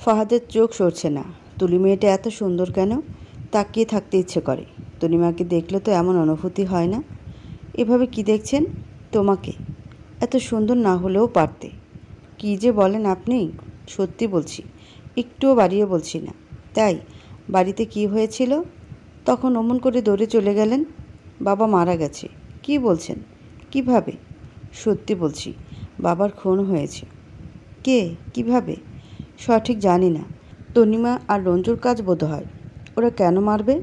ফাহাদের চোখ সরছে না। তুলি মেয়েটা এত সুন্দর কেন? তাকিয়ে থাকতে ইচ্ছে করে। তনিমাকে দেখলে তো এমন অনুভূতি হয় না। এভাবে কি দেখছেন? তোমাকে। এত সুন্দর না হলেও পারতে। কি যে বলেন আপনি? সত্যি বলছি, একটুও বাড়িয়ে বলছি না। তাই বাড়িতে কি হয়েছিল? তখন অমন করে দৌড়ে চলে গেলেন। বাবা মারা গেছে। কি বলছেন? কিভাবে? সত্যি বলছি, বাবার খুন হয়েছে। কে? কিভাবে? সঠিক জানি না। তনিমা আর রঞ্জুর কাজ বোধ হয়। ওরা কেন মারবে?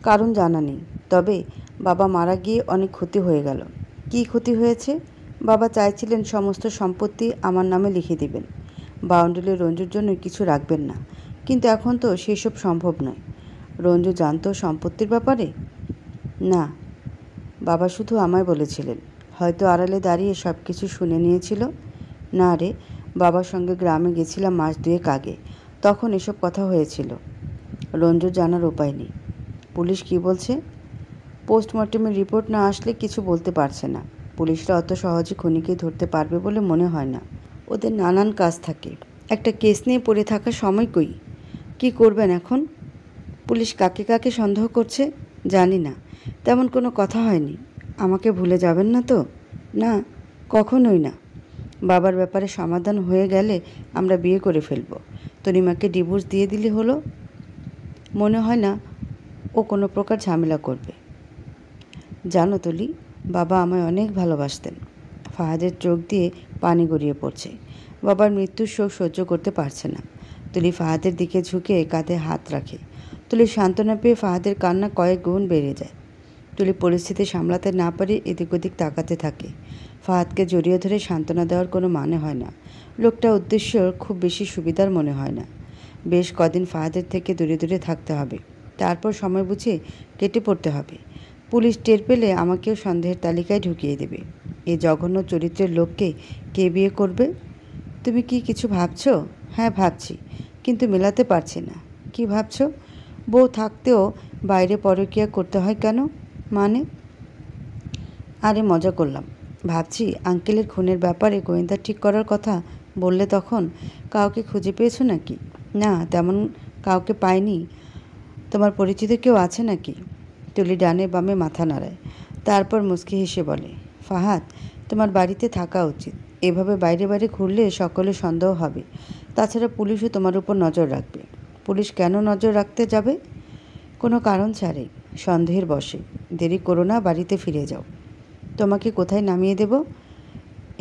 কারণ জানা নেই। তবে বাবা মারা গিয়ে অনেক ক্ষতি হয়ে গেল। কি ক্ষতি হয়েছে? বাবা চাইছিলেন সমস্ত সম্পত্তি আমার নামে লিখে দিবেন। বাউন্ডুলে রঞ্জুর জন্য কিছু রাখবেন না। কিন্তু এখন তো সেসব সম্ভব নয়। রঞ্জু জানতো সম্পত্তির ব্যাপারে? না, বাবা শুধু আমায় বলেছিলেন। হয়তো আড়ালে দাঁড়িয়ে সব কিছু শুনে নিয়েছিল। না রে, বাবার সঙ্গে গ্রামে গেছিলাম মাস 2 আগে। তখন এসব কথা হয়েছিল। রঞ্জুর জানার উপায় নেই। পুলিশ কি বলছে? পোস্টমর্টেমের রিপোর্ট না আসলে কিছু বলতে পারছে না। পুলিশরা অত সহজে খুনিকে ধরতে পারবে বলে মনে হয় না। ওদের নানান কাজ থাকে। একটা কেস নিয়ে পড়ে থাকার সময় কই? কি করবেন এখন? পুলিশ কাকে কাকে সন্দেহ করছে জানি না। তেমন কোনো কথা হয়নি। আমাকে ভুলে যাবেন না তো? না, কখনোই না। বাবার ব্যাপারে সমাধান হয়ে গেলে আমরা বিয়ে করে ফেলব। তনিমাকে ডিভোর্স দিয়ে দিলে হলো। মনে হয় না ও কোনো প্রকার ঝামেলা করবে। জানো তুলি, বাবা আমায় অনেক ভালোবাসতেন। ফাহাদের চোখ দিয়ে পানি গড়িয়ে পড়ছে। বাবার মৃত্যুর শোক সহ্য করতে পারছে না। তুলি ফাহাদের দিকে ঝুঁকে কাঁধে হাত রাখে। তুলি সান্ত্বনা পেয়ে ফাহাদের কান্না কয়েক গুণ বেড়ে যায়। তুলি পরিস্থিতি সামলাতে না পারে এদিক ওদিক তাকাতে থাকে। ফাহাদকে জড়িয়ে ধরে সান্ত্বনা দেওয়ার কোনো মানে হয় না। লোকটা উদ্দেশ্য খুব বেশি সুবিধার মনে হয় না। বেশ কদিন ফাহাদের থেকে দূরে দূরে থাকতে হবে। তারপর সময় বুঝে কেটে পড়তে হবে। পুলিশ টের পেলে আমাকেও সন্দেহের তালিকায় ঢুকিয়ে দেবে। এই জঘন্য চরিত্রের লোককে কে বিয়ে করবে? তুমি কি কিছু ভাবছো? হ্যাঁ ভাবছি, কিন্তু মেলাতে পারছি না। কি ভাবছো? বউ থাকতেও বাইরে পরকীয়া করতে হয় কেন? মানে? আরে মজা করলাম। ভাবছি আঙ্কেলের খুনের ব্যাপারে গোয়েন্দা ঠিক করার কথা বললে তখন কাউকে খুঁজে পেয়েছো নাকি? না, তেমন কাউকে পাইনি। তোমার পরিচিত কেউ আছে নাকি? তুলি ডানে বামে মাথা নাড়ায়। তারপর মুচকি হেসে বলে, ফাহাদ, তোমার বাড়িতে থাকা উচিত। এভাবে বাইরে বাইরে ঘুরলে সকলে সন্দেহ হবে। তাছাড়া পুলিশও তোমার উপর নজর রাখবে। পুলিশ কেন নজর রাখতে যাবে? কোনো কারণ ছাড়ে, সন্দেহের বশে। দেরি করো না, বাড়িতে ফিরে যাও। তোমাকে কোথায় নামিয়ে দেব?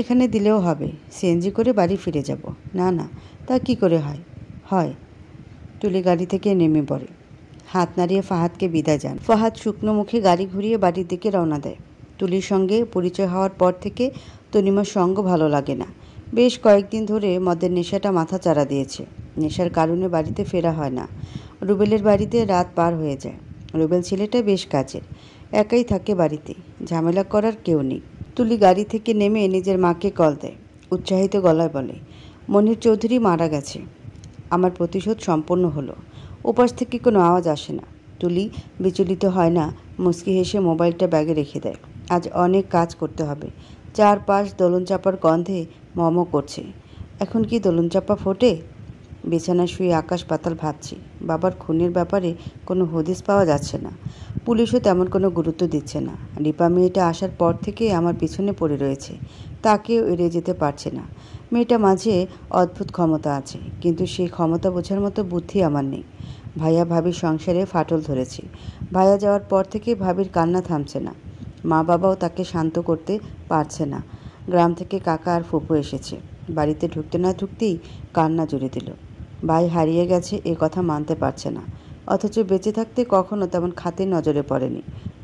এখানে দিলেও হবে। সিএনজি করে বাড়ি ফিরে যাব। না না, তা কি করে হয়? হয়। তুলি গাড়ি থেকে নেমে পড়ে। হাত নাড়িয়ে ফাহাদকে বিদায় যান। ফাহাদ শুকনো মুখে গাড়ি ঘুরিয়ে বাড়ির দিকে রওনা দেয়। তুলির সঙ্গে পরিচয় হওয়ার পর থেকে তনিমার সঙ্গ ভালো লাগে না। বেশ কয়েকদিন ধরে মদের নেশাটা মাথা চাড়া দিয়েছে। নেশার কারণে বাড়িতে ফেরা হয় না। রুবেলের বাড়িতে রাত পার হয়ে যায়। রুবেল ছেলেটা বেশ কাজের। একাই থাকে বাড়িতে। ঝামেলা করার কেউ নেই। তুলি গাড়ি থেকে নেমে নিজের মাকে কল দেয়। উৎসাহিত গলায় বলে, মনির চৌধুরী মারা গেছে। আমার প্রতিশোধ সম্পন্ন হলো। ওপাশ থেকে কোনো আওয়াজ আসে না। তুলি বিচলিত হয় না, মুচকি হেসে মোবাইলটা ব্যাগে রেখে দেয়। আজ অনেক কাজ করতে হবে। চারপাশ দোলন চাপার গন্ধে মম করছে। এখন কি দোলন চাপা ফোটে? বিছানায় শুয়ে আকাশ পাতাল ভাবছি। বাবার খুনের ব্যাপারে কোনো হদিস পাওয়া যাচ্ছে না। পুলিশও তেমন কোনো গুরুত্ব দিচ্ছে না। রিপা মেয়েটা আসার পর থেকে আমার পিছনে পড়ে রয়েছে। তাকেও এড়িয়ে যেতে পারছে না। মেয়েটা মাঝে অদ্ভুত ক্ষমতা আছে, কিন্তু সেই ক্ষমতা বোঝার মতো বুদ্ধি আমার নেই। ভাইয়া ভাবির সংসারে ফাটল ধরেছে। ভাইয়া যাওয়ার পর থেকে ভাবির কান্না থামছে না। মা বাবাও তাকে শান্ত করতে পারছে না। গ্রাম থেকে কাকা আর ফুপু এসেছে। বাড়িতে ঢুকতে না ঢুকতেই কান্না জুড়ে দিল। ভাই হারিয়ে গেছে এ কথা মানতে পারছে না। অথচ বেঁচে থাকতে কখনো তেমন খাতির নজরে পড়েনি।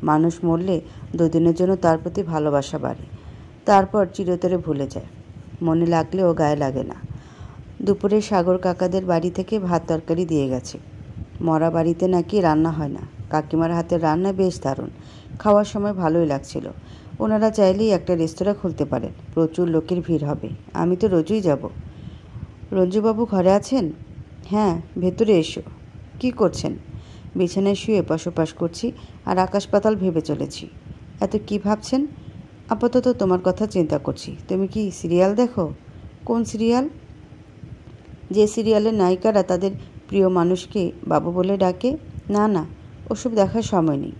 মানুষ মরলে দুদিনের জন্য তার প্রতি ভালোবাসা বাড়ে, তারপর চিরতরে ভুলে যায়। মনে লাগলেও গায়ে লাগে না। দুপুরে সাগর কাকাদের বাড়ি থেকে ভাত তরকারি দিয়ে গেছে। মরা বাড়িতে নাকি রান্না হয় না। কাকিমার হাতের রান্না বেশ দারুণ। খাওয়ার সময় ভালোই লাগছিল। ওনারা চাইলেই একটা রেস্তোরাঁ খুলতে পারেন। প্রচুর লোকের ভিড় হবে। আমি তো রোজই যাব। রঞ্জুবাবু ঘরে আছেন? হ্যাঁ, ভেতরে এসো। কি করছেন? বিছানায় শুয়ে এপাশ ওপাশ করছি আর আকাশ পাতাল ভেবে চলেছি। এত কি ভাবছেন? আপাতত তোমার কথা চিন্তা করছি। তুমি কি সিরিয়াল দেখো? কোন সিরিয়াল? যে সিরিয়ালের নায়িকারা তাদের প্রিয় মানুষকে বাবু বলে ডাকে। না না, ওসব দেখার সময় নেই।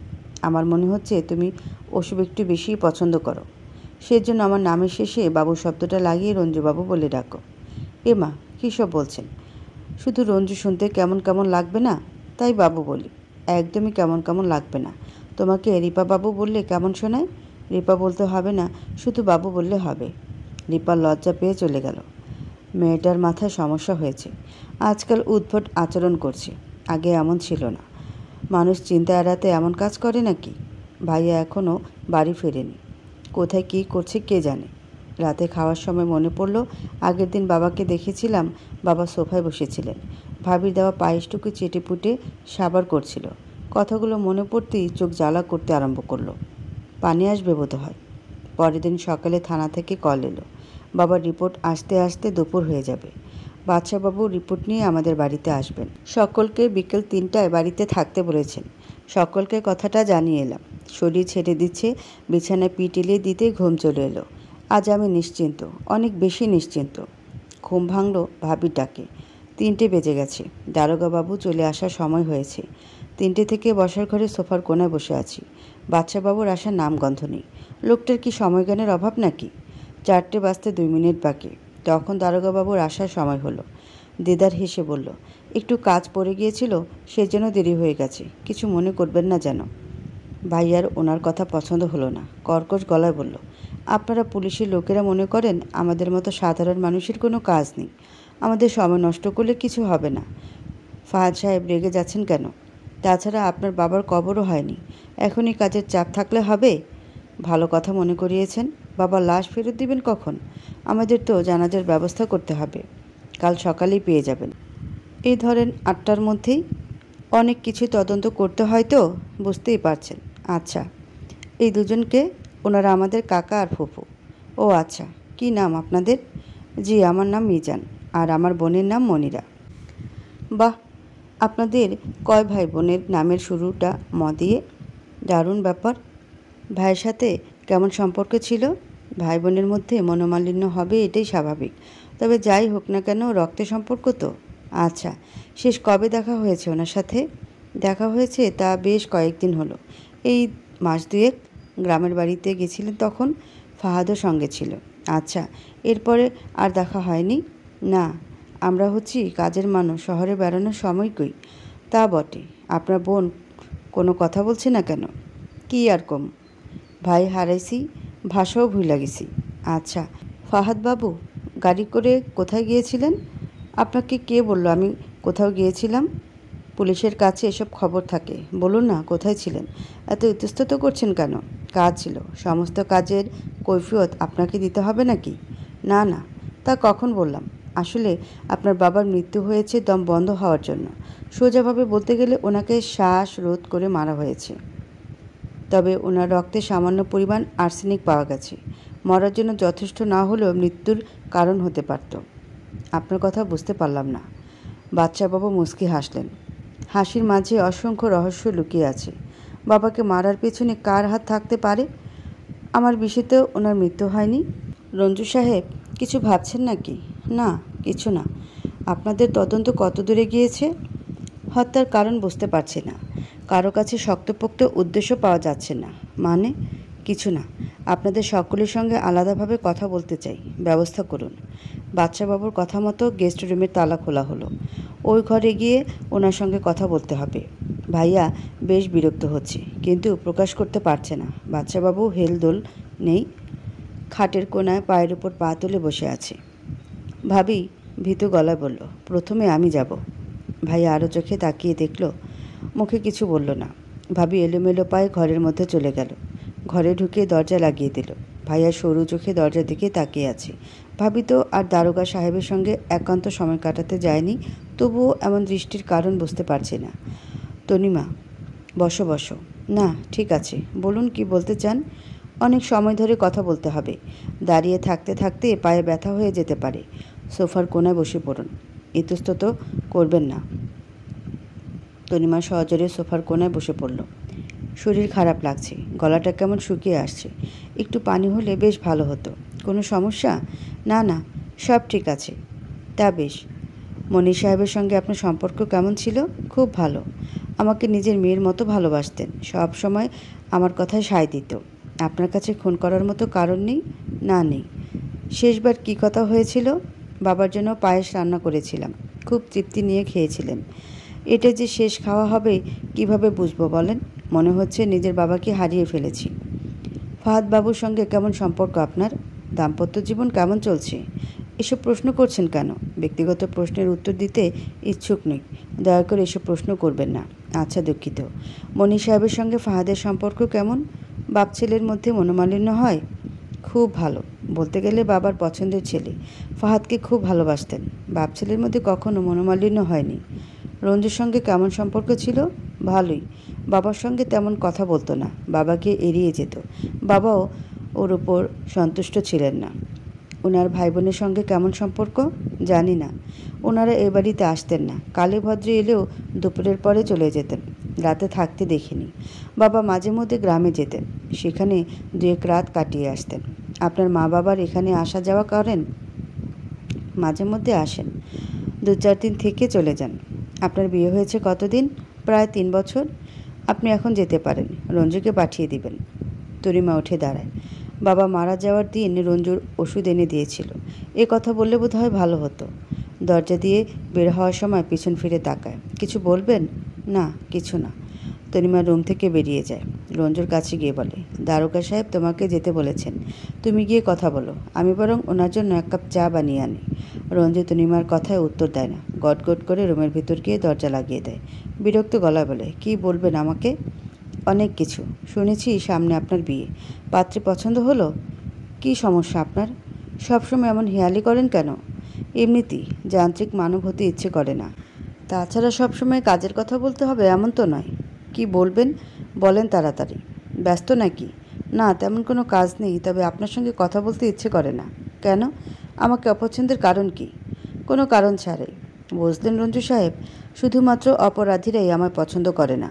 আমার মনে হচ্ছে তুমি ওসব একটু বেশিই পছন্দ করো। সেজন্য আমার নামের শেষে বাবু শব্দটা লাগিয়ে রঞ্জুবাবু বলে ডাকো। এমা, কী সব বলছেন? শুধু রঞ্জু শুনতে কেমন কেমন লাগবে না, তাই বাবু বলি। একদমই কেমন কেমন লাগবে না। তোমাকে রিপা বাবু বললে কেমন শোনায়? রিপা বলতে হবে না, শুধু বাবু বললে হবে। রিপার লজ্জা পেয়ে চলে গেল। মেয়েটার মাথায় সমস্যা হয়েছে। আজকাল উদ্ভট আচরণ করছে, আগে এমন ছিল না। মানুষ চিন্তা এড়াতে এমন কাজ করে নাকি? ভাইয়া এখনও বাড়ি ফেরেনি। কোথায় কী করছে কে জানে। রাতে খাওয়ার সময় মনে পড়ল আগের দিন বাবাকে দেখেছিলাম। বাবা সোফায় বসেছিলেন, ভাবির দেওয়া পায়েসটুকু চেটেপুটে সাবার করছিল। কথাগুলো মনে পড়তেই চোখ জ্বালা করতে আরম্ভ করলো। পানি আসবে বোধ হয়। পরের দিন সকালে থানা থেকে কল এলো, বাবার রিপোর্ট আসতে আসতে দুপুর হয়ে যাবে। বাদশাহবাবু রিপোর্ট নিয়ে আমাদের বাড়িতে আসবেন। সকলকে বিকেল 3টায় বাড়িতে থাকতে বলেছেন। সকলকে কথাটা জানিয়ে এলাম। শরীর ছেড়ে দিচ্ছে, বিছানায় পিঠ এলিয়ে দিতে ঘুম চলে এলো। আজ আমি নিশ্চিন্ত, অনেক বেশি নিশ্চিন্ত। ঘুম ভাঙল ভাবির ডাকে। 3টে বেজে গেছে, দারোগাবাবু চলে আসার সময় হয়েছে। 3টে থেকে বসার ঘরে সোফার কোণায় বসে আছি। বাদশাহবাবুর আসার নামগন্ধ নেই। লোকটার কি সময়জ্ঞানের অভাব নাকি? 4টে বাজতে 2 মিনিট বাকি। তখন দারোগাবাবুর আসার সময় হলো। দেদার হেসে বলল, একটু কাজ পড়ে গিয়েছিল, সেজন্য দেরি হয়ে গেছে, কিছু মনে করবেন না যেন। ভাইয়ার ওনার কথা পছন্দ হলো না, কর্কশ গলায় বলল, আপনারা পুলিশের লোকেরা মনে করেন আমাদের মতো সাধারণ মানুষের কোনো কাজ নেই। আমাদের সময় নষ্ট করলে কিছু হবে না। ফাহাদ সাহেব রেগে যাচ্ছেন কেন? তাছাড়া আপনার বাবার কবরও হয়নি, এখনই কাজের চাপ থাকলে হবে? ভালো কথা মনে করিয়েছেন। বাবার লাশ ফেরত দিবেন কখন? আমাদের তো জানাজার ব্যবস্থা করতে হবে। কাল সকালেই পেয়ে যাবেন। এই ধরেন 8টার মধ্যেই। অনেক কিছু তদন্ত করতে হয় তো, বুঝতেই পারছেন। আচ্ছা, এই দুজনকে? ওনারা আমাদের কাকা আর ফুফু। ও আচ্ছা, কি নাম আপনাদের? জি, আমার নাম মিজান, আর আমার বোনের নাম মনিরা। বাহ, আপনাদের কয় ভাই বোনের নামের শুরুটা ম দিয়ে? দারুণ ব্যাপার। ভাইয়ের সাথে কেমন সম্পর্ক ছিল? ভাই বোনের মধ্যে মনোমালিন্য হবে, এটাই স্বাভাবিক। তবে যাই হোক না কেন, রক্তের সম্পর্ক তো। আচ্ছা, শেষ কবে দেখা হয়েছে ওনার সাথে? দেখা হয়েছে তা বেশ কয়েকদিন হলো। এই মাস দুয়েক। গ্রামের বাড়িতে গেছিলেন তখন? ফাহাদও সঙ্গে ছিল। আচ্ছা, এরপরে আর দেখা হয়নি? না, আমরা হচ্ছি কাজের মানুষ, শহরে বেড়ানোর সময় কই। তা বটে। আপনার বোন কোনো কথা বলছে না কেন? কি আর কম, ভাই হারাইছি, ভাষাও ভুইলা গেছি। আচ্ছা, ফাহাদ বাবু গাড়ি করে কোথায় গিয়েছিলেন? আপনাকে কে বলল আমি কোথাও গিয়েছিলাম? পুলিশের কাছে এসব খবর থাকে, বলুন না কোথায় ছিলেন। এত ইতস্তত করছেন কেন? কাজ ছিল, সমস্ত কাজের কৈফিয়ত আপনাকে দিতে হবে নাকি? না না, তা কখন বললাম? আসলে আপনার বাবার মৃত্যু হয়েছে দম বন্ধ হওয়ার জন্য। সোজাভাবে বলতে গেলে ওনাকে শ্বাস রোধ করে মারা হয়েছে। তবে ওনার রক্তে সামান্য পরিমাণ আর্সেনিক পাওয়া গেছে। মরার জন্য যথেষ্ট না হলেও মৃত্যুর কারণ হতে পারত। আপনার কথা বুঝতে পারলাম না। বাদশাহবাবু মুচকি হাসলেন। হাসির মাঝে অসংখ্য রহস্য লুকিয়ে আছে। বাবাকে মারার পেছনে কার হাত থাকতে পারে? আমার বিষয়তেও ওনার মৃত্যু হয়নি। রঞ্জু সাহেব, কিছু ভাবছেন নাকি? না, কিছু না। আপনাদের তদন্ত কত দূরে গিয়েছে? হত্যার কারণ বুঝতে পারছি না। কারো কাছে শক্তপোক্ত উদ্দেশ্য পাওয়া যাচ্ছে না। মানে? কিছু না। আপনাদের সকলের সঙ্গে আলাদাভাবে কথা বলতে চাই, ব্যবস্থা করুন। বাদশাহবাবুর কথা মতো গেস্ট রুমের তালা খোলা হলো। ওই ঘরে গিয়ে ওনার সঙ্গে কথা বলতে হবে। ভাইয়া বেশ বিরক্ত হচ্ছে, কিন্তু প্রকাশ করতে পারছে না। বাদশাহবাবু হেলদোল নেই, খাটের কোণায় পায়ের উপর পা তুলে বসে আছে। ভাবি ভীতু গলায় বলল, প্রথমে আমি যাব। ভাইয়া আরও চোখে তাকিয়ে দেখল, মুখে কিছু বলল না। ভাবি এলোমেলো পায়ে ঘরের মধ্যে চলে গেল। ঘরে ঢুকে দরজা লাগিয়ে দিল। ভাইয়া সরু চোখে দরজার দিকে তাকিয়ে আছে। ভাবি তো আর দারোগা সাহেবের সঙ্গে একান্ত সময় কাটাতে যায়নি, তবুও এমন দৃষ্টির কারণ বুঝতে পারছে না। তনিমা, বসো বসো। না, ঠিক আছে, বলুন কি বলতে চান। অনেক সময় ধরে কথা বলতে হবে। দাঁড়িয়ে থাকতে থাকতে পায়ে ব্যথা হয়ে যেতে পারে। সোফার কোণায় বসে পড়ুন, ইতস্তত করবেন না। তনিমা সহজরে সোফার কোণায় বসে পড়ল। শরীর খারাপ লাগছে, গলাটা কেমন শুকিয়ে আসছে। একটু পানি হলে বেশ ভালো হতো। কোনো সমস্যা? না না, সব ঠিক আছে। তা বেশ। মনির সাহেবের সঙ্গে আপনার সম্পর্ক কেমন ছিল? খুব ভালো। আমাকে নিজের মেয়ের মতো ভালোবাসতেন, সব সময় আমার কথায় সায় দিত। আপনার কাছে খুন করার মতো কারণ নেই? না, নেই। শেষবার কী কথা হয়েছিল? বাবার জন্য পায়েস রান্না করেছিলাম, খুব তৃপ্তি নিয়ে খেয়েছিলেন। এটা যে শেষ খাওয়া হবে কিভাবে বুঝবো বলেন? মনে হচ্ছে নিজের বাবাকে হারিয়ে ফেলেছি। ফাহাদ বাবুর সঙ্গে কেমন সম্পর্ক আপনার? দাম্পত্য জীবন কেমন চলছে? এসব প্রশ্ন করছেন কেন? ব্যক্তিগত প্রশ্নের উত্তর দিতে ইচ্ছুক নই, দয়া করে এসব প্রশ্ন করবেন না। আচ্ছা, দুঃখিত। মনির সাহেবের সঙ্গে ফাহাদের সম্পর্ক কেমন? বাপ ছেলের মধ্যে মনোমালিন্য হয়? খুব ভালো। বলতে গেলে বাবার পছন্দের ছেলে। ফাহাদকে খুব ভালোবাসতেন। বাপ ছেলের মধ্যে কখনো মনোমালিন্য হয়নি। রঞ্জুর সঙ্গে কেমন সম্পর্ক ছিল? ভালোই। বাবার সঙ্গে তেমন কথা বলতো না, বাবাকে এড়িয়ে যেত। বাবাও ওর ওপর সন্তুষ্ট ছিলেন না। ওনার ভাই বোনের সঙ্গে কেমন সম্পর্ক? জানি না। ওনারা এ বাড়িতে আসতেন না। কালে ভদ্রে এলেও দুপুরের পরে চলে যেতেন, রাতে থাকতে দেখিনি। বাবা মাঝে মধ্যে গ্রামে যেতেন, সেখানে 2-1 রাত কাটিয়ে আসতেন। আপনার মা বাবার এখানে আসা যাওয়া করেন? মাঝে মধ্যে আসেন, 2-4 দিন থেকে চলে যান। আপনার বিয়ে হয়েছে কতদিন? প্রায় 3 বছর। আপনি এখন যেতে পারেন, রঞ্জুকে পাঠিয়ে দিবেন। তরিমা উঠে দাঁড়ায়। বাবা মারা যাওয়ার দিন রঞ্জুর ওষুধ এনে দিয়েছিল। এ কথা বললে বোধ হয় ভালো হতো। দরজা দিয়ে বের হওয়ার সময় পিছন ফিরে তাকায়। কিছু বলবেন? না, কিছু না। তনিমা রুম থেকে বেরিয়ে যায়। রঞ্জুর কাছে গিয়ে বলে, দারোগা সাহেব তোমাকে যেতে বলেছেন, তুমি গিয়ে কথা বলো। আমি বরং ওনার জন্য 1 কাপ চা বানিয়ে আনি। রঞ্জু তনিমার কথায় উত্তর দেয় না, গটগট করে রুমের ভিতর গিয়ে দরজা লাগিয়ে দেয়। বিরক্ত গলায় বলে, কি বলবেন আমাকে? অনেক কিছু। শুনেছি সামনে আপনার বিয়ে। পাত্রী পছন্দ হলো? কি সমস্যা আপনার? সবসময় এমন হেয়ালি করেন কেন? এমনিতেই যান্ত্রিক মানব হতে ইচ্ছে করে না। তাছাড়া সবসময় কাজের কথা বলতে হবে এমন তো নয়। কি বলবেন বলেন তাড়াতাড়ি। ব্যস্ত নাকি? না, তেমন কোনো কাজ নেই, তবে আপনার সঙ্গে কথা বলতে ইচ্ছে করে না। কেন? আমাকে অপছন্দের কারণ কি? কোনো কারণ ছাড়াই। বুঝলেন রঞ্জু সাহেব, শুধুমাত্র অপরাধীরাই আমায় পছন্দ করে না।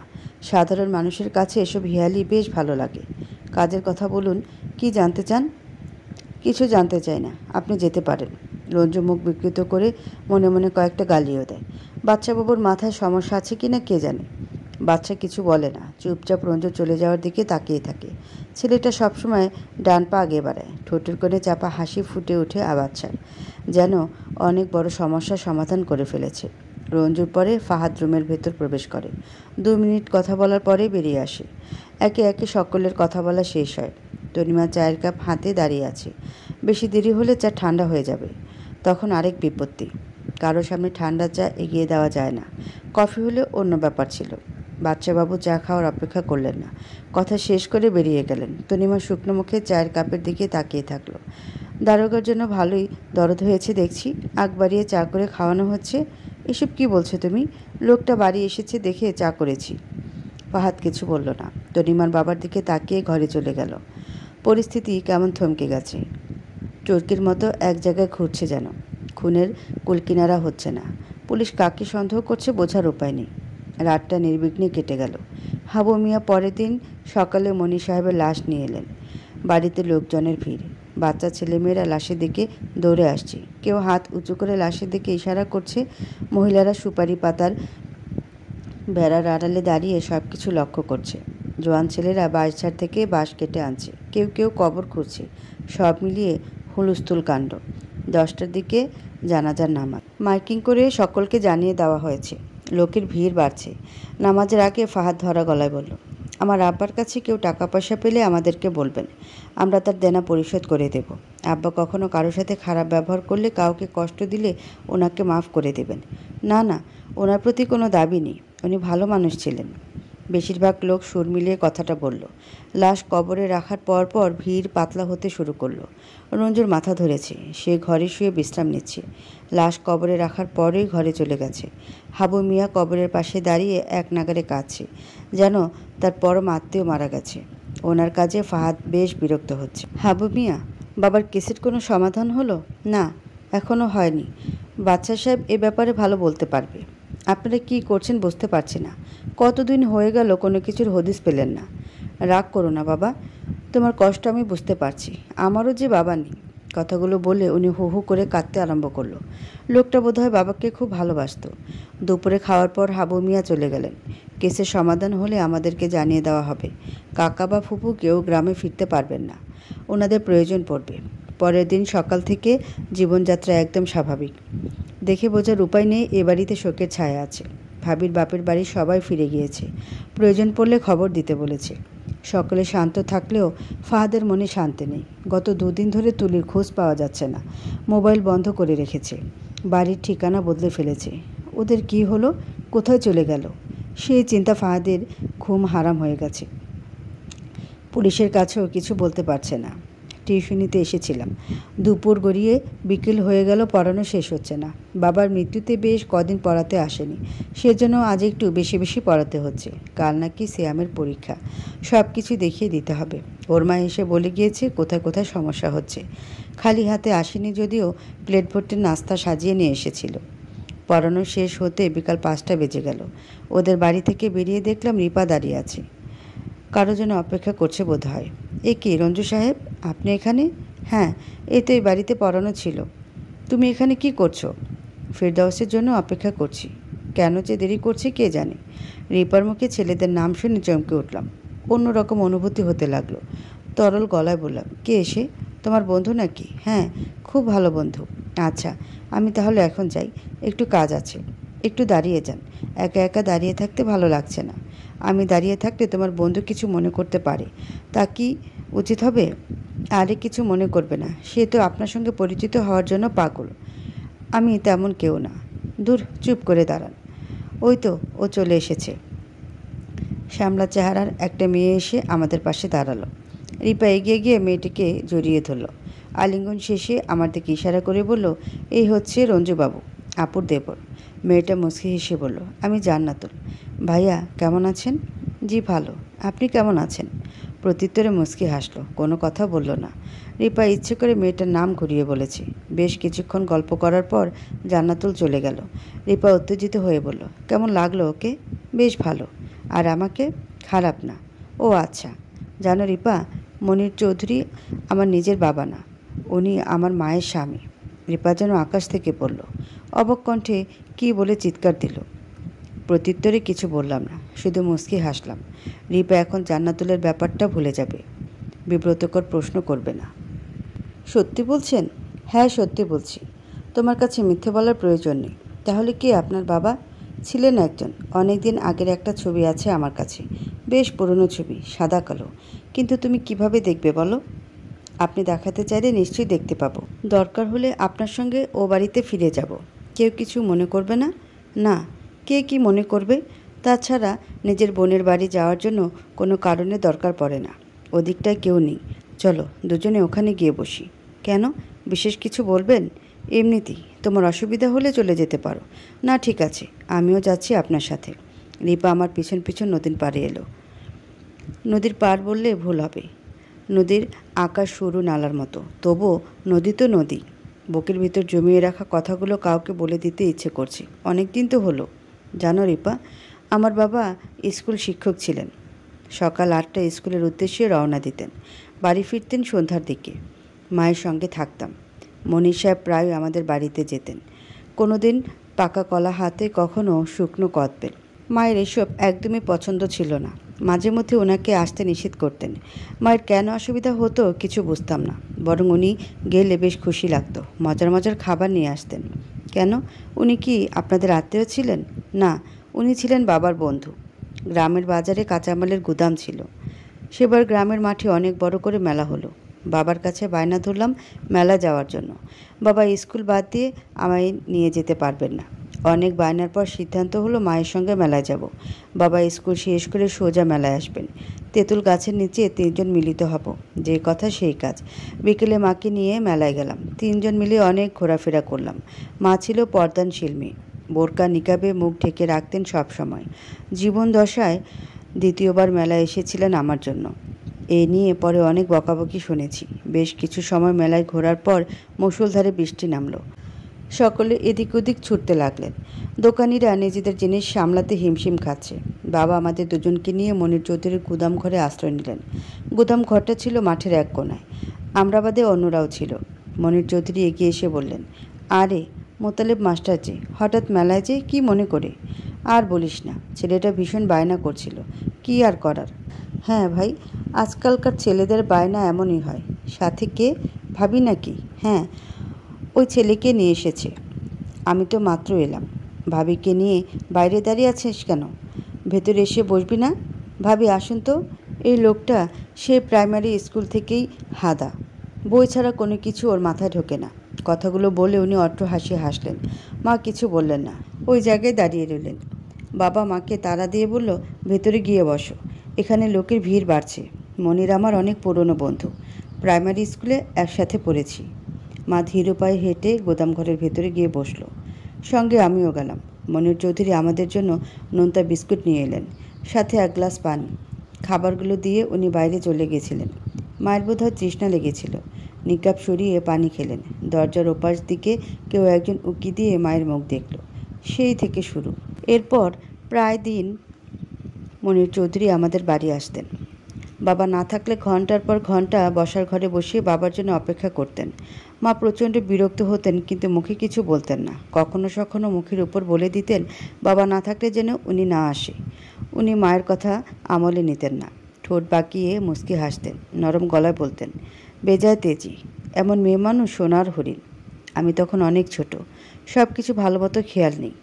সাধারণ মানুষের কাছে এসব হেয়ালি বেশ ভালো লাগে। কাজের কথা বলুন, কি জানতে চান? কিছু জানতে চাই না, আপনি যেতে পারেন। রঞ্জু মুখ বিকৃত করে মনে মনে কয়েকটা গালিও দেয়। বাচ্চা বাবুর মাথায় সমস্যা আছে কি না কে জানে। বাচ্চা কিছু বলে না, চুপচাপ রঞ্জু চলে যাওয়ার দিকে তাকিয়ে থাকে। ছেলেটা সবসময় ডান পা আগে বাড়ায়, ঠোঁটের কোণে চাপা হাসি ফুটে ওঠে বাচ্চার, যেন অনেক বড় সমস্যার সমাধান করে ফেলেছে। রঞ্জুর পরে ফাহাদ রুমের ভেতর প্রবেশ করে। 2 মিনিট কথা বলার পরে বেরিয়ে আসে। একে একে সকলের কথা বলা শেষ হয়। তনিমা চায়ের কাপ হাতে দাঁড়িয়ে আছে। বেশি দেরি হলে চা ঠান্ডা হয়ে যাবে, তখন আরেক বিপত্তি। কারো সামনে ঠান্ডা চা এগিয়ে দেওয়া যায় না। কফি হলে অন্য ব্যাপার ছিল। বাচ্চাবাবু চা খাওয়ার অপেক্ষা করলেন না, কথা শেষ করে বেরিয়ে গেলেন। তনিমা শুকনো মুখে চায়ের কাপের দিকে তাকিয়ে থাকলো। দারোগার জন্য ভালোই দরদ হয়েছে দেখছি, আগ বাড়িয়ে চা করে খাওয়ানো হচ্ছে। এসব কি বলছো তুমি? লোকটা বাড়ি এসেছে দেখে চা করেছি। ফাহাদ কিছু বলল না। তনিমার বাবার দিকে তাকিয়ে ঘরে চলে গেল। পরিস্থিতি কেমন থমকে গেছে। চরকির মতো এক জায়গায় ঘুরছে যেন। খুনের কুলকিনারা হচ্ছে না। পুলিশ কাকে সন্দেহ করছে বোঝার উপায় নেই। রাতটা নির্বিঘ্নে কেটে গেল। হাবু মিয়া পরের দিন সকালে মনি সাহেবের লাশ নিয়ে এলেন। বাড়িতে লোকজনের ভিড়। বাচ্চা ছেলেমেয়েরা লাশের দিকে দৌড়ে আসছে। কেউ হাত উঁচু করে লাশের দিকে ইশারা করছে। মহিলারা সুপারি পাতার বেড়ার আড়ালে দাঁড়িয়ে সব কিছু লক্ষ্য করছে। জোয়ান ছেলেরা বাঁশঝাড় থেকে বাঁশ কেটে আনছে। কেউ কেউ কবর খুঁড়ছে। সব মিলিয়ে হুলস্থুল কাণ্ড। 10টার দিকে জানাজার নামাজ। মাইকিং করে সকলকে জানিয়ে দেওয়া হয়েছে। লোকের ভিড় বাড়ছে। নামাজের আগে ফাহাদ ধরা গলায় বলল, আমার আব্বার কাছে কেউ টাকা পয়সা পেলে আমাদেরকে বলবেন, আমরা তার দেনা পরিশোধ করে দেব। আব্বা কখনো কারোর সাথে খারাপ ব্যবহার করলে, কাউকে কষ্ট দিলে ওনাকে মাফ করে দেবেন। না না, ওনার প্রতি কোনো দাবি নেই, উনি ভালো মানুষ ছিলেন। বেশিরভাগ লোক সুর মিলিয়ে কথাটা বলল। লাশ কবরে রাখার পর ভিড় পাতলা হতে শুরু করলো। রঞ্জুর মাথা ধরেছে, সে ঘরে শুয়ে বিশ্রাম নিচ্ছে। লাশ কবরে রাখার পরেই ঘরে চলে গেছে। হাবু মিয়া কবরের পাশে দাঁড়িয়ে এক নাগারে কাঁদছে, যেন তার পরম আত্মীয় মারা গেছে। ওনার কাজে ফাহাদ বেশ বিরক্ত হচ্ছে। হাবু মিয়া, বাবার কেসের কোনো সমাধান হলো? না, এখনও হয়নি। বাচ্চা সাহেব এ ব্যাপারে ভালো বলতে পারবে। আপনারা কি করছেন বুঝতে পারছি না। কতদিন হয়ে গেল কোনো কিছুর হদিস পেলেন না। রাগ করো না বাবা, তোমার কষ্ট আমি বুঝতে পারছি। আমারও যে বাবা নেই। কথাগুলো বলে উনি হু হু করে কাঁদতে আরম্ভ করলো। লোকটা বোধহয় বাবাকে খুব ভালোবাসত। দুপুরে খাওয়ার পর হাবু মিয়া চলে গেলেন। কেসের সমাধান হলে আমাদেরকে জানিয়ে দেওয়া হবে। কাকা বা ফুপু কেউ গ্রামে ফিরতে পারবেন না, ওনাদের প্রয়োজন পড়বে। পরের দিন সকাল থেকে জীবনযাত্রা একদম স্বাভাবিক। দেখে বোঝার উপায় নেই এ বাড়িতে শোকের ছায়া আছে। ভাবির বাপের বাড়ি সবাই ফিরে গিয়েছে, প্রয়োজন পড়লে খবর দিতে বলেছে। সকলে শান্ত থাকলেও ফাহাদের মনে শান্তি নেই। গত দুদিন ধরে তুলির খোঁজ পাওয়া যাচ্ছে না। মোবাইল বন্ধ করে রেখেছে, বাড়ির ঠিকানা বদলে ফেলেছে। ওদের কি হলো, কোথায় চলে গেল, সেই চিন্তা ফাহাদের ঘুম হারাম হয়ে গেছে। পুলিশের কাছেও কিছু বলতে পারছে না। টিউশনিতে এসেছিলাম, দুপুর গড়িয়ে বিকেল হয়ে গেল, পড়ানো শেষ হচ্ছে না। বাবার মৃত্যুতে বেশ কদিন পড়াতে আসেনি, সেজন্য আজ একটু বেশি বেশি পড়াতে হচ্ছে। কাল নাকি সিয়ামের পরীক্ষা, সব কিছু দেখিয়ে দিতে হবে। ওর মা এসে বলে গিয়েছে কোথায় কোথায় সমস্যা হচ্ছে। খালি হাতে আসেনি যদিও, প্লেট ভর্তি নাস্তা সাজিয়ে নিয়ে এসেছিল। পড়ানো শেষ হতে বিকাল 5টা বেজে গেল। ওদের বাড়ি থেকে বেরিয়ে দেখলাম রিপা দাঁড়িয়ে আছে, কারো জন্য অপেক্ষা করছে বোধ হয়। এ কি রঞ্জু সাহেব, আপনি এখানে? হ্যাঁ, এই তো এই বাড়িতে পড়ানো ছিল। তুমি এখানে কি করছো? ফেরদাউসের জন্য অপেক্ষা করছি। কেন যে দেরি করছে কে জানে। রিপার মুখে ছেলেদের নাম শুনে চমকে উঠলাম। অন্যরকম অনুভূতি হতে লাগলো। তরল গলায় বললাম, কে এসে? তোমার বন্ধু নাকি? হ্যাঁ, খুব ভালো বন্ধু। আচ্ছা, আমি তাহলে এখন যাই, একটু কাজ আছে। একটু দাঁড়িয়ে যান, একা একা দাঁড়িয়ে থাকতে ভালো লাগছে না। আমি দাঁড়িয়ে থাকলে তোমার বন্ধু কিছু মনে করতে পারে, তা কি উচিত হবে? আরে কিছু মনে করবে না, সে তো আপনার সঙ্গে পরিচিত হওয়ার জন্য পাগল। আমি তেমন কেউ না। দূর, চুপ করে দাঁড়ান। ওই তো ও চলে এসেছে। শ্যামলা চেহারার একটা মেয়ে এসে আমাদের পাশে দাঁড়ালো। রিপা এগিয়ে গিয়ে মেয়েটিকে জড়িয়ে ধরল। আলিঙ্গন শেষে আমার দিকে ইশারা করে বলল, এই হচ্ছে রঞ্জুবাবু, আপুর দেবর। মেয়েটা মুচকি হেসে বলল, আমি জান্নাতুল। ভাইয়া কেমন আছেন? জি ভালো, আপনি কেমন আছেন? প্রত্যুত্তরে মুচকি হাসলো, কোনো কথা বলল না। রিপা ইচ্ছে করে মেয়েটার নাম ঘুরিয়ে বলেছে। বেশ কিছুক্ষণ গল্প করার পর জান্নাতুল চলে গেল। রিপা উত্তেজিত হয়ে বলল, কেমন লাগলো ওকে? বেশ ভালো। আর আমাকে? খারাপ না। ও আচ্ছা। জানো রিপা, মনির চৌধুরী আমার নিজের বাবা না, উনি আমার মায়ের স্বামী। রিপা যেন আকাশ থেকে পড়ল। অবাক কণ্ঠে কী বলে চিৎকার দিল। প্রত্যুত্তরে কিছু বললাম না, শুধু মুচকি হাসলাম। রিপা এখন জান্নাতুলের ব্যাপারটা ভুলে যাবে, বিব্রতকর প্রশ্ন করবে না। সত্যি বলছেন? হ্যাঁ সত্যি বলছি, তোমার কাছে মিথ্যে বলার প্রয়োজন নেই। তাহলে কে আপনার বাবা? ছিলেন একজন, অনেক দিন আগের একটা ছবি আছে আমার কাছে, বেশ পুরনো ছবি, সাদা কালো। কিন্তু তুমি কিভাবে দেখবে বলো? আপনি দেখাতে চাইলে নিশ্চয়ই দেখতে পাবো। দরকার হলে আপনার সঙ্গে ও বাড়িতে ফিরে যাব। কেউ কিছু মনে করবে না? না, কে কি মনে করবে? তাছাড়া নিজের বোনের বাড়ি যাওয়ার জন্য কোনো কারণে দরকার পড়ে না। ওদিকটায় কেউ নেই, চলো দুজনে ওখানে গিয়ে বসি। কেন, বিশেষ কিছু বলবেন? এমনিতেই, তোমার অসুবিধা হলে চলে যেতে পারো। না ঠিক আছে, আমিও যাচ্ছি আপনার সাথে। রিপা আমার পিছন পিছন নদীর পাড়ে এলো। নদীর পাড় বললে ভুল হবে, নদীর আকাশ সরু নালার মতো, তবুও নদী তো নদী। বুকের ভিতর জমিয়ে রাখা কথাগুলো কাউকে বলে দিতে ইচ্ছে করছে। অনেক দিন তো হলো। জানো রিপা, আমার বাবা স্কুল শিক্ষক ছিলেন। সকাল 8টায় স্কুলের উদ্দেশ্যে রওনা দিতেন, বাড়ি ফিরতেন সন্ধ্যার দিকে। মায়ের সঙ্গে থাকতাম। মনির সাহেব প্রায় আমাদের বাড়িতে যেতেন, কোনো দিন পাকা কলা হাতে, কখনো শুকনো কদবেল। মায়ের এসব একদমই পছন্দ ছিল না। মাঝে মধ্যে ওনাকে আসতে নিষেধ করতেন। মায়ের কেন অসুবিধা হতো কিছু বুঝতাম না, বরং উনি গেলে বেশ খুশি লাগতো। মজার মজার খাবার নিয়ে আসতেন। কেন, উনি কি আপনাদের আত্মীয় ছিলেন? না, উনি ছিলেন বাবার বন্ধু। গ্রামের বাজারে কাঁচামালের গুদাম ছিল। সেবার গ্রামের মাঠে অনেক বড় করে মেলা হলো। বাবার কাছে বায়না ধরলাম মেলা যাওয়ার জন্য। বাবা স্কুল বাদ দিয়ে আমায় নিয়ে যেতে পারবেন না। অনেক বায়নার পর সিদ্ধান্ত হলো মায়ের সঙ্গে মেলায় যাব। বাবা স্কুল শেষ করে সোজা মেলায় আসবেন। তেঁতুল গাছের নিচে 3জন মিলিত হব, যে কথা সেই কাজ। বিকেলে মাকে নিয়ে মেলায় গেলাম। 3জন মিলে অনেক ঘোরাফেরা করলাম। মা ছিল পর্দানশীল মেয়ে, বোরকা নিকাবে মুখ ঢেকে রাখতেন সব সময়। জীবন দশায় দ্বিতীয়বার মেলায় এসেছিলেন আমার জন্য। এ নিয়ে পরে অনেক বকাবকি শুনেছি। বেশ কিছু সময় মেলায় ঘোরার পর মুষলধারে বৃষ্টি নামলো। সকলে এদিক ওদিক ছুটতে লাগলেন। দোকানিরা নিজেদের জিনিস সামলাতে হিমশিম খাচ্ছে। বাবা আমাদের দুজনকে নিয়ে মনির চৌধুরীর গুদাম ঘরে আশ্রয় নিলেন। গুদাম ঘরটা ছিল মাঠের এক কোণায়। আমরা বাদে অন্যরাও ছিল। মনির চৌধুরী এগিয়ে এসে বললেন, আরে মোতালেব মাস্টার যে, হঠাৎ মেলায় যে কি মনে করে? আর বলিস না, ছেলেটা ভীষণ বায়না করছিল। কি আর করার। হ্যাঁ ভাই, আজকালকার ছেলেদের বায়না এমনই হয়। সাথে কে? ভাবি নাকি? হ্যাঁ, ওই ছেলেকে নিয়ে এসেছে। আমি তো মাত্র এলাম। ভাবিকে নিয়ে বাইরে দাঁড়িয়ে আছিস কেন? ভেতরে এসে বসবি না? ভাবি আসুন তো। এই লোকটা সে প্রাইমারি স্কুল থেকেই হাদা, বই ছাড়া কোনো কিছু ওর মাথায় ঢোকে না। কথাগুলো বলে উনি অট্ট হাসি হাসলেন। মা কিছু বললেন না, ওই জায়গায় দাঁড়িয়ে রইলেন। বাবা মাকে তাড়া দিয়ে বলল, ভেতরে গিয়ে বসো, এখানে লোকের ভিড় বাড়ছে। মনির আমার অনেক পুরনো বন্ধু, প্রাইমারি স্কুলে একসাথে পড়েছি। মা ধীর পায়ে হেঁটে গোদামঘরের ভেতরে গিয়ে বসলো। সঙ্গে আমিও গেলাম। মনির চৌধুরী আমাদের জন্য নোনতা বিস্কুট নিয়ে এলেন, সাথে এক গ্লাস পানি। খাবারগুলো দিয়ে উনি বাইরে চলে গেছিলেন। মায়ের বোধহয় তৃষ্ণা লেগেছিল। নিকাব সরিয়ে পানি খেলেন। দরজার ওপাশ দিকে কেউ একজন উকি দিয়ে মায়ের মুখ দেখল। সেই থেকে শুরু। এরপর প্রায় দিন মনির চৌধুরী আমাদের বাড়ি আসতেন। বাবা না থাকলে ঘন্টার পর ঘন্টা বসার ঘরে বসিয়ে বাবার জন্য অপেক্ষা করতেন। মা প্রচণ্ড বিরক্ত হতেন, কিন্তু মুখে কিছু বলতেন না। কখনো সখনো মুখের উপর বলে দিতেন, বাবা না থাকলে যেন উনি না আসে। উনি মায়ের কথা আমলে নিতেন না। ঠোঁট বাঁকিয়ে মুচকি হাসতেন, নরম গলায় বলতেন, বেজায় তেজি, এমন মেয়ে মানুষ সোনার হরিণ। আমি তখন অনেক ছোট, সব কিছু ভালো মতো খেয়াল নেই।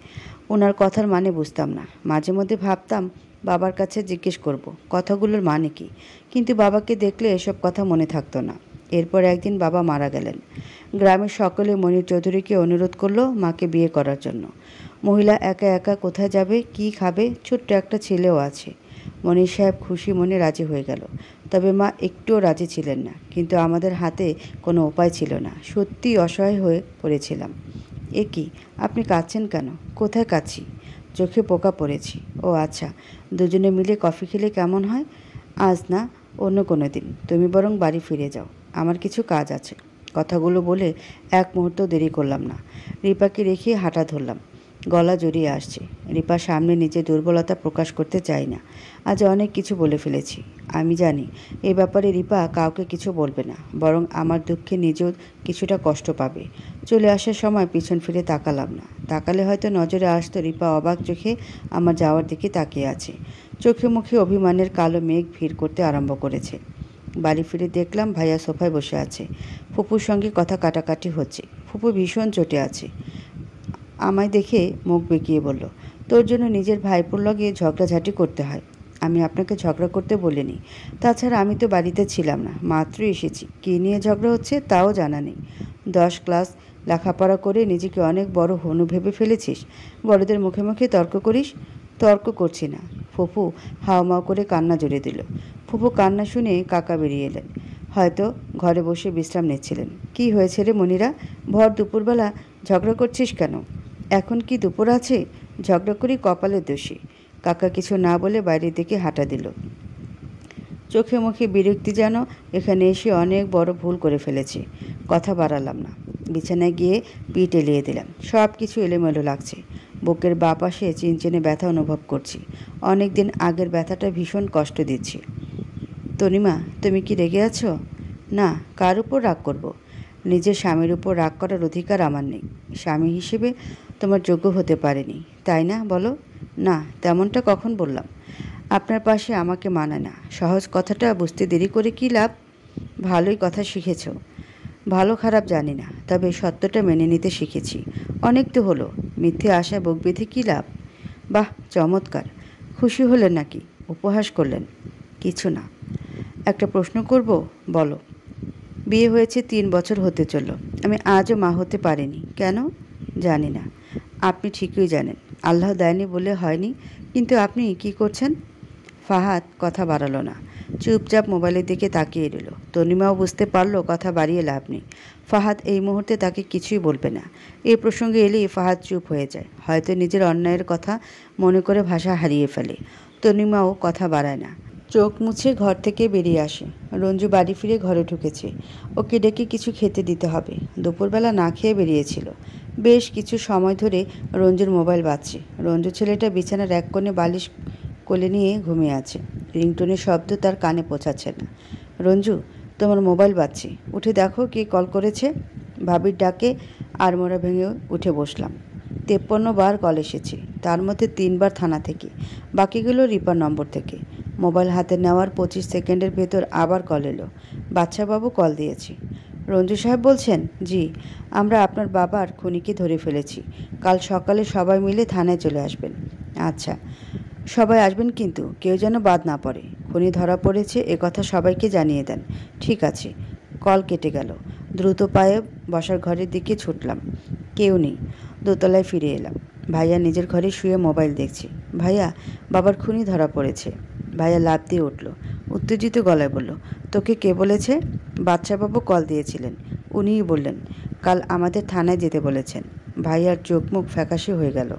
ওনার কথার মানে বুঝতাম না। মাঝে মধ্যে ভাবতাম বাবার কাছে জিজ্ঞেস করব কথাগুলোর মানে কি, কিন্তু বাবাকে দেখলে এসব কথা মনে থাকতো না। এরপর একদিন বাবা মারা গেলেন। গ্রামের সকলে মনির চৌধুরীকে অনুরোধ করলো মাকে বিয়ে করার জন্য। মহিলা একা একা কোথায় যাবে, কি খাবে? ছোট্ট একটা ছেলেও আছে। মনির সাহেব খুশি মনে রাজি হয়ে গেল। তবে মা একটুও রাজি ছিলেন না। কিন্তু আমাদের হাতে কোনো উপায় ছিল না। সত্যি অসহায় হয়ে পড়েছিলাম। এ কি, আপনি কাঁদছেন কেন? কোথায় কাঁদছি? চোখে পোকা পড়েছি। ও আচ্ছা, দুজনে মিলে কফি খেলে কেমন হয়? আজ না, অন্য কোনো দিন। তুমি বরং বাড়ি ফিরে যাও, আমার কিছু কাজ আছে। কথাগুলো বলে এক মুহূর্ত দেরি করলাম না। রিপাকে রেখে হাঁটা ধরলাম। গলা জড়িয়ে আসছে। রিপার সামনে নিজের দুর্বলতা প্রকাশ করতে চাই না। আজ অনেক কিছু বলে ফেলেছি। আমি জানি এই ব্যাপারে রিপা কাউকে কিছু বলবে না, বরং আমার দুঃখে নিজেও কিছুটা কষ্ট পাবে। চলে আসার সময় পিছন ফিরে তাকালাম না। তাকালে হয়তো নজরে আসতো রিপা অবাক চোখে আমার যাওয়ার দিকে তাকিয়ে আছে। চোখে মুখে অভিমানের কালো মেঘ ভিড় করতে আরম্ভ করেছে। বাড়ি ফিরে দেখলাম ভাইয়া সোফায় বসে আছে। ফুপুর সঙ্গে কথা কাটাকাটি হচ্ছে। ফুপু ভীষণ চটে আছে। আমায় দেখে মুখ বেঁকিয়ে বলল, তোর জন্য নিজের ভাইপোর লগে ঝগড়াঝাটি করতে হয়। আমি আপনাকে ঝগড়া করতে বলিনি। তাছাড়া আমি তো বাড়িতে ছিলাম না, মাত্র এসেছি। কী নিয়ে ঝগড়া হচ্ছে তাও জানা নেই। 10 ক্লাস লেখাপড়া করে নিজেকে অনেক বড় হনু ভেবে ফেলেছিস, বড়দের মুখে মুখে তর্ক করিস। তর্ক করছি না। ফুপু হাওমাও করে কান্না জুড়ে দিল। ফুপু কান্না শুনে কাকা বেরিয়ে এলেন। হয়তো ঘরে বসে বিশ্রাম নিচ্ছিলেন। কি হয়েছে রে মনিরা, ভর দুপুরবেলা ঝগড়া করছিস কেন? এখন কি দুপুর আছে? ঝগড়া করি কপালের দোষী। কাকা কিছু না বলে বাইরের দিকে হাঁটা দিল। চোখে মুখে বিরক্তি, যেন এখানে এসে অনেক বড় ভুল করে ফেলেছে। কথা বাড়ালাম না। বিছানায় গিয়ে পিঠ এলিয়ে দিলাম। সব কিছু এলোমেলো লাগছে। বুকের বাঁ পাশে চিনচিনে ব্যথা অনুভব করছি। অনেক দিন আগের ব্যথাটা ভীষণ কষ্ট দিচ্ছি। তনিমা, তুমি কি রেগে আছো? না, কার উপর রাগ করব? নিজের স্বামীর উপর রাগ করার অধিকার আমার নেই। স্বামী হিসেবে তোমার যোগ্য হতে পারেনি, তাই না? বলো। না, তেমনটা কখন বললাম? আপনার পাশে আমাকে মানায় না। সহজ কথাটা বুঝতে দেরি করে কী লাভ? ভালোই কথা শিখেছ। ভালো খারাপ জানি না, তবে সত্যটা মেনে নিতে শিখেছি। অনেক তো হলো, মিথ্যে আশা বুক বেঁধে কী লাভ? বাহ, চমৎকার। খুশি হলেন নাকি? উপহাস করলেন? কিছু না। একটা প্রশ্ন করব, বলো। বিয়ে হয়েছে 3 বছর হতে চলল, আমি আজও মা হতে পারিনি। কেন? জানি না। আপনি ঠিকই জানেন। আল্লাহ দেয়নি বলে হয়নি। কিন্তু আপনি কি করছেন? ফাহাদ কথা বাড়ালো না। চুপচাপ মোবাইলের দিকে তাকিয়ে রইল। তনিমাও বুঝতে পারলো কথা বাড়িয়ে লাভ নেই। ফাহাদ এই মুহূর্তে তাকে কিছুই বলবে না। এই প্রসঙ্গে এলেই ফাহাদ চুপ হয়ে যায়। হয়তো নিজের অন্যায়ের কথা মনে করে ভাষা হারিয়ে ফেলে। তনিমাও কথা বাড়ায় না। চোখ মুছে ঘর থেকে বেরিয়ে আসে। রঞ্জু বাড়ি ফিরে ঘরে ঢুকেছে। ওকে ডেকে কিছু খেতে দিতে হবে। দুপুরবেলা না খেয়ে বেরিয়েছিল। বেশ কিছু সময় ধরে রঞ্জুর মোবাইল বাজছে। রঞ্জু ছেলেটা বিছানার এক কোণে বালিশ কোলে নিয়ে ঘুমিয়ে আছে। রিংটোনের শব্দ তার কানে পৌঁছাচ্ছে না। রঞ্জু, তোমার মোবাইল বাজছে, উঠে দেখো কে কল করেছে। ভাবির ডাকে আড়মোড়া ভেঙে উঠে বসলাম। 53 বার কল এসেছে, তার মধ্যে 3 বার থানা থেকে, বাকিগুলো রিপার নম্বর থেকে। মোবাইল হাতে নেওয়ার 25 সেকেন্ডের ভেতর আবার কল এলো। বাচ্চাবাবু কল দিয়েছি। রঞ্জু সাহেব বলছেন? জি, আমরা আপনার বাবার খুনিকে ধরে ফেলেছি। কাল সকালে সবাই মিলে থানায় চলে আসবেন। আচ্ছা, সবাই আসবেন, কিন্তু কেউ যেন বাদ না পড়ে। খুনি ধরা পড়েছে এ কথা সবাইকে জানিয়ে দেন। ঠিক আছে। কল কেটে গেল। দ্রুত পায়ে বসার ঘরের দিকে ছুটলাম। কেউ নেই। দোতলায় ফিরে এলাম। ভাইয়া নিজের ঘরে শুয়ে মোবাইল দেখছি। ভাইয়া, বাবার খুনি ধরা পড়েছে। ভাইয়া লাফ দিয়ে উঠল, উত্তেজিত গলায় বলল, তোকে কে বলেছে? বাচ্চাবাবু কল দিয়েছিলেন, উনিই বললেন কাল আমাদের থানায় যেতে বলেছেন। ভাইয়ার চোখ মুখ ফ্যাকাশে হয়ে গেল।